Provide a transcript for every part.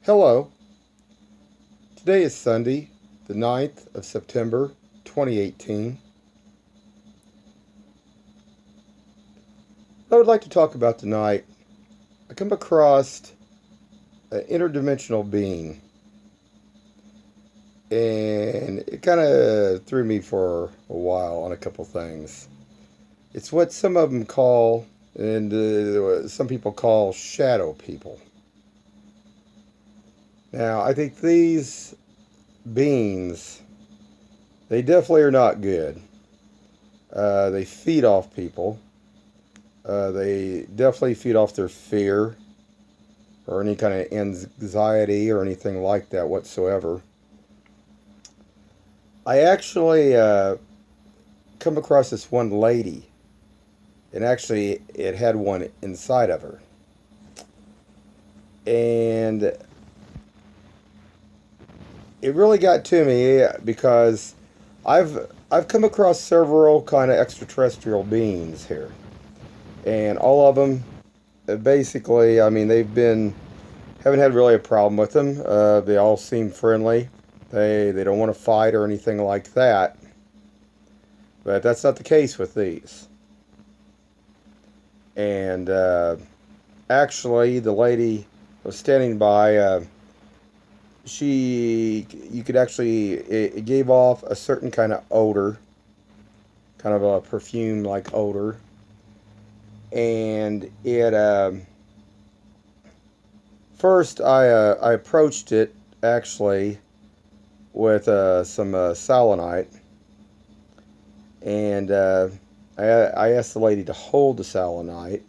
Hello. Today is Sunday, the 9th of September, 2018. What I would like to talk about tonight, I come across an interdimensional being, and it kind of threw me for a while on a couple things. It's what some of them call, and some people call shadow people. Now, I think these beings, they definitely are not good. They feed off people. They definitely feed off their fear or any kind of anxiety or anything like that whatsoever. I actually come across this one lady, and actually it had one inside of her. And it really got to me because I've come across several kind of extraterrestrial beings here, and all of them basically, I mean, they've been haven't had really a problem with them. They all seem friendly. They don't want to fight or anything like that. But that's not the case with these. And actually, the lady was standing by. You could actually, it gave off a certain kind of odor, kind of a perfume-like odor, and it. First, I approached it actually with some selenite, and I asked the lady to hold the selenite.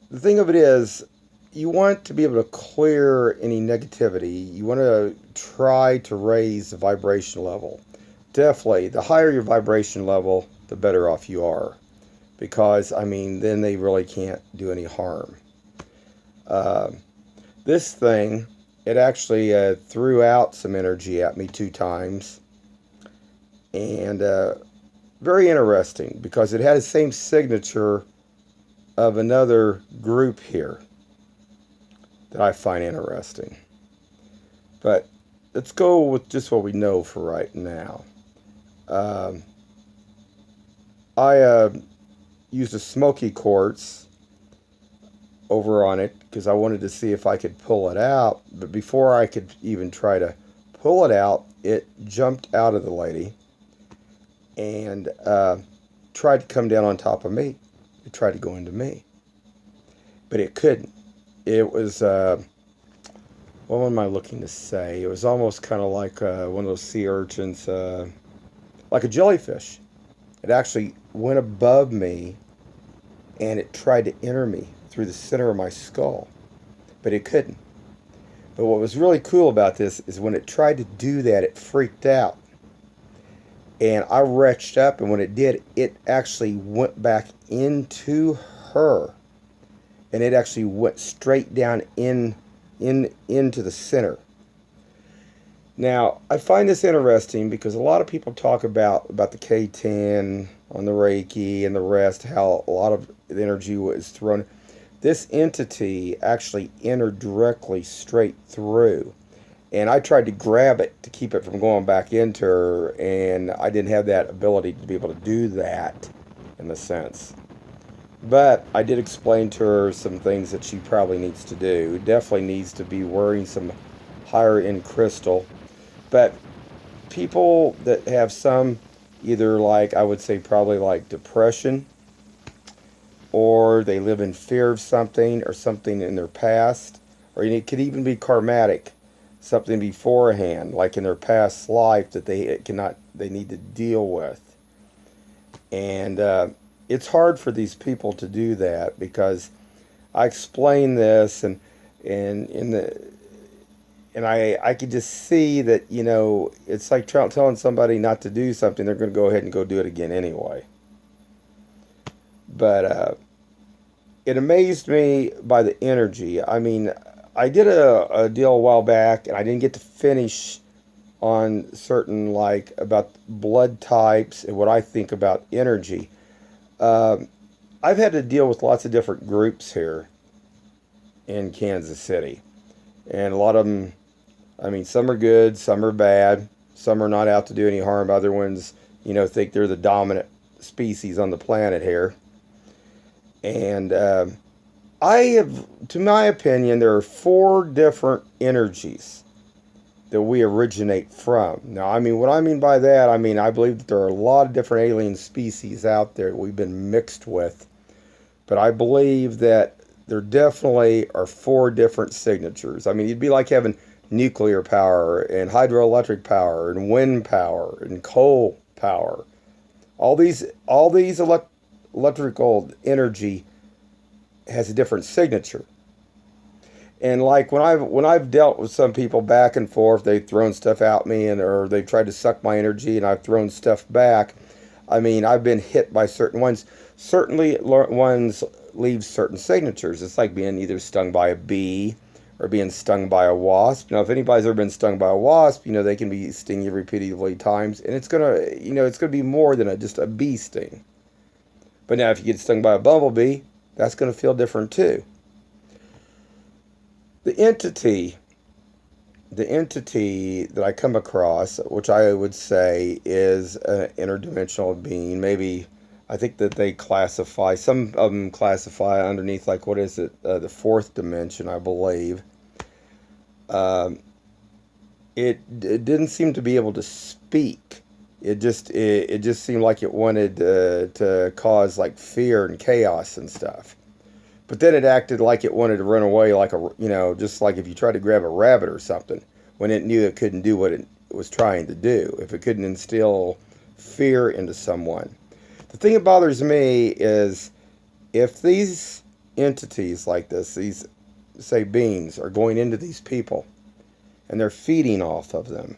The thing of it is, you want to be able to clear any negativity. You want to try to raise the vibration level. Definitely, the higher your vibration level, the better off you are, because I mean, then they really can't do any harm. Uh, this thing, it actually threw out some energy at me 2 times, and very interesting because it had the same signature of another group here that I find interesting. But let's go with just what we know for right now. Um, I used a smoky quartz over on it because I wanted to see if I could pull it out. But before I could even try to pull it out, it jumped out of the lady and tried to come down on top of me. It tried to go into me, but it couldn't. It was, what am I looking to say? It was almost kind of like one of those sea urchins, like a jellyfish. It actually went above me and it tried to enter me through the center of my skull, but it couldn't. But what was really cool about this is when it tried to do that, it freaked out. And I retched up, and when it did, it actually went back into her, and it actually went straight down into the center. Now, I find this interesting because a lot of people talk about the K10 on the Reiki and the rest, how a lot of the energy was thrown. This entity actually entered directly straight through. And I tried to grab it to keep it from going back into her, and I didn't have that ability to be able to do that in a sense. But I did explain to her some things that she probably needs to do. Definitely needs to be wearing some higher end crystal. But people that have some, either like, I would say probably like depression, or they live in fear of something or something in their past, or it could even be karmatic, something beforehand, like in their past life that they need to deal with. And it's hard for these people to do that because I explain this, and in the and I could just see that, it's like telling somebody not to do something. They're going to go ahead and go do it again anyway. But it amazed me by the energy. I mean, I did a deal a while back, and I didn't get to finish on certain, like, about blood types and what I think about energy. Um, I've had to deal with lots of different groups here in Kansas City. And a lot of them, I mean, some are good, some are bad, some are not out to do any harm. Other ones, think they're the dominant species on the planet here. And I have, to my opinion, there are four different energies that we originate from. Now, I mean, what I mean by that, I mean, I believe that there are a lot of different alien species out there that we've been mixed with. But I believe that there definitely are four different signatures. I mean, it'd be like having nuclear power and hydroelectric power and wind power and coal power. All these electrical energy has a different signature. And like when I've dealt with some people back and forth, they've thrown stuff at me or they've tried to suck my energy and I've thrown stuff back. I mean, I've been hit by certain ones. Certainly, ones leave certain signatures. It's like being either stung by a bee or being stung by a wasp. If anybody's ever been stung by a wasp, they can be sting you repeatedly times, and it's gonna be more than just a bee sting. But now, if you get stung by a bumblebee, that's gonna feel different too. The entity, the entity that I come across, which I would say is an interdimensional being, maybe I think that they classify, some of them classify underneath, like, what is it, the fourth dimension, I believe. Um, it didn't seem to be able to speak. It just seemed like it wanted to cause like fear and chaos and stuff. But then it acted like it wanted to run away, like just like if you tried to grab a rabbit or something, when it knew it couldn't do what it was trying to do, if it couldn't instill fear into someone. The thing that bothers me is if these entities like this, these, say, beings, are going into these people and they're feeding off of them,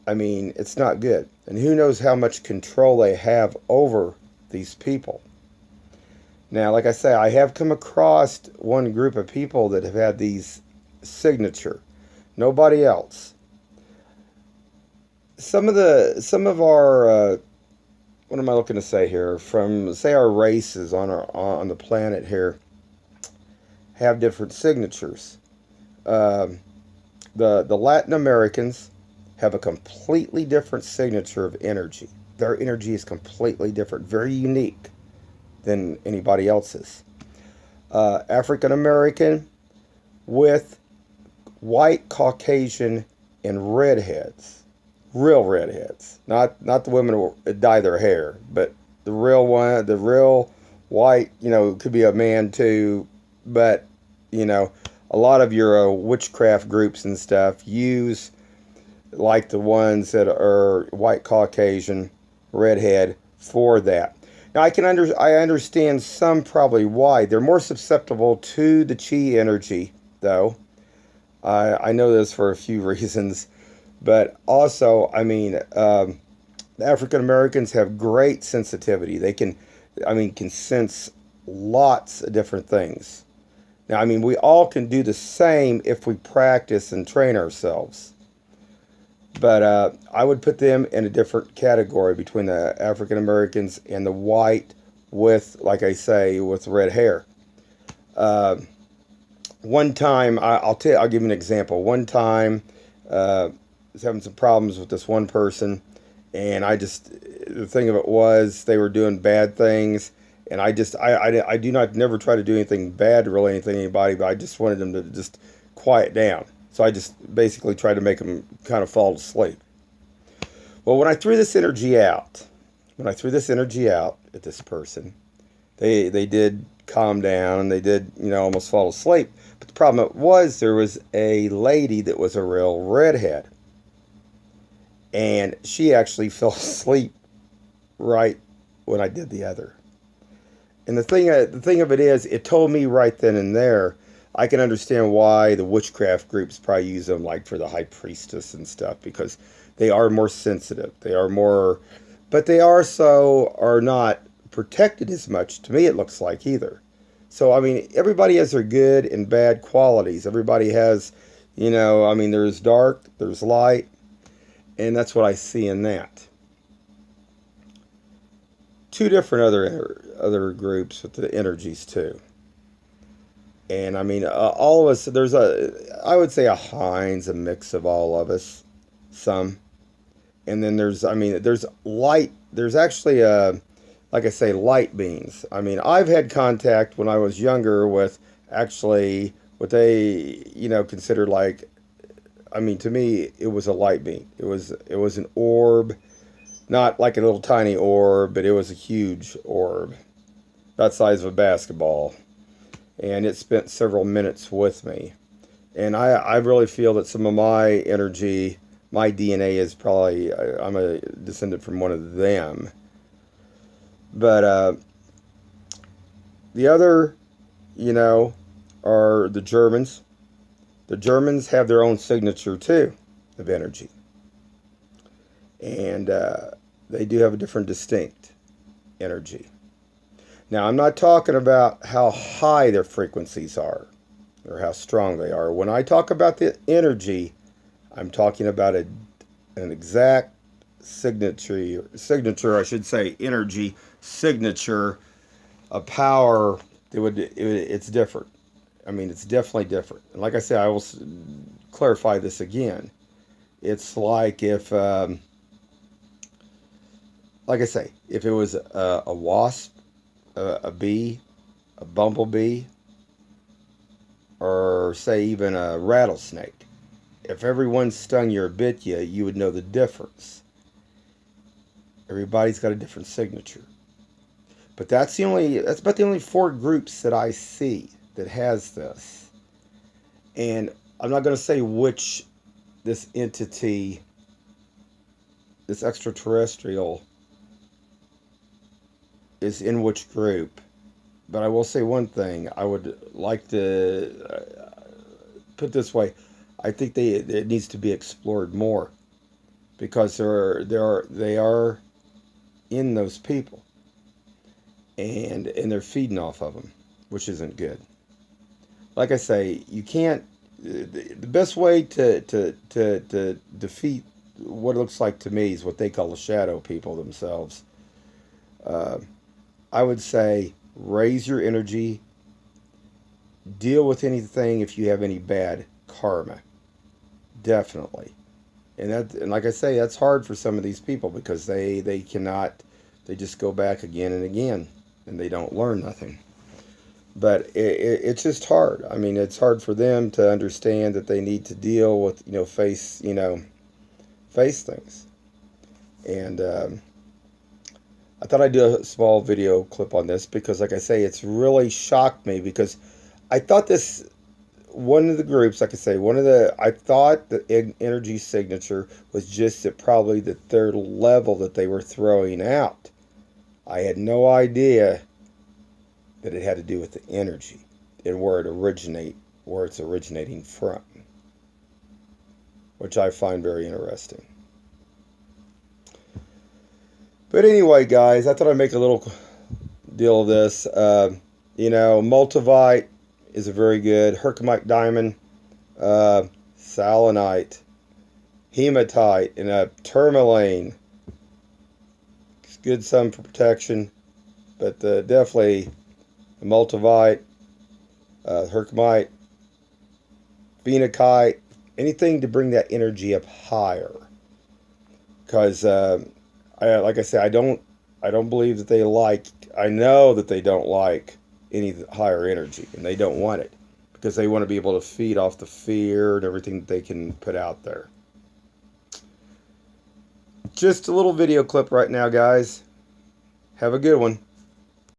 I mean, it's not good. And who knows how much control they have over these people. Now, like I say, I have come across one group of people that have had these signature. Nobody else. Some of our what am I looking to say here? From, say, our races on the planet here have different signatures. Um, the Latin Americans have a completely different signature of energy. Their energy is completely different, very unique than anybody else's. African American with white Caucasian and redheads, real redheads, not the women who dye their hair, but the real one, the real white. It could be a man too, but a lot of your witchcraft groups and stuff use like the ones that are white Caucasian, redhead for that. Now I understand some probably why they're more susceptible to the chi energy, though. I know this for a few reasons, but also, I mean, the African Americans have great sensitivity. They can sense lots of different things. Now, I mean, we all can do the same if we practice and train ourselves. But I would put them in a different category between the African Americans and the white with, like I say, with red hair. Uh, One time, I'll give you an example. One time, I was having some problems with this one person, and the thing of it was they were doing bad things, and I do not never try to do anything bad to really anything anybody, but I just wanted them to just quiet down. So I just basically tried to make them kind of fall asleep. Well, when I threw this energy out at this person, they did calm down and they did almost fall asleep. But the problem was there was a lady that was a real redhead, and she actually fell asleep right when I did the other. And the thing of it is, it told me right then and there. I can understand why the witchcraft groups probably use them, like for the high priestess and stuff, because they are more sensitive. They are more, but they also are not protected as much. To me, it looks like either. So I mean, everybody has their good and bad qualities. Everybody has, I mean, there's dark, there's light, and that's what I see in that. Two different other groups with the energies too. And I mean, all of us, I would say a Heinz, a mix of all of us, some. And then there's light, there's actually, like I say, light beans. I mean, I've had contact when I was younger with actually what they, considered like, I mean, to me, it was a light beam. It was an orb, not like a little tiny orb, but it was a huge orb, that size of a basketball, and it spent several minutes with me. And I really feel that some of my energy, my DNA is probably, I'm a descendant from one of them. But the other, you know, are the Germans. The Germans have their own signature too of energy, and they do have a different distinct energy. Now, I'm not talking about how high their frequencies are or how strong they are. When I talk about the energy, I'm talking about an exact signature, I should say, energy signature, a power that it's different. I mean, it's definitely different. And like I said, I will clarify this again. It's like if, like I say, if it was a wasp, a bee, a bumblebee, or say even a rattlesnake. If everyone stung you or bit you, you would know the difference. Everybody's got a different signature. But that's about the only four groups that I see that has this. And I'm not going to say which this entity, this extraterrestrial, is in which group. But I will say one thing. I would like to put it this way. I think it needs to be explored more, because they are in those people, and they're feeding off of them, which isn't good. Like I say, you can't. The best way to defeat what it looks like to me is what they call the shadow people themselves. I would say raise your energy. Deal with anything if you have any bad karma. Definitely. And like I say, that's hard for some of these people, because they cannot, they just go back again and again, and they don't learn nothing. But it's just hard. I mean, it's hard for them to understand that they need to deal with, face things. And I thought I'd do a small video clip on this, because like I say, it's really shocked me, because I thought one of the groups, like I say, I thought the energy signature was just at probably the third level that they were throwing out. I had no idea that it had to do with the energy and where it's originating from, which I find very interesting. But anyway, guys, I thought I'd make a little deal of this. Multivite is a very good herkimer diamond, selenite, hematite, and a tourmaline. It's good some for protection, but definitely the multivite, herkimer, phenakite, anything to bring that energy up higher. Because like I say, I don't believe that they like. I know that they don't like any higher energy, and they don't want it, because they want to be able to feed off the fear and everything that they can put out there. Just a little video clip right now, guys. Have a good one.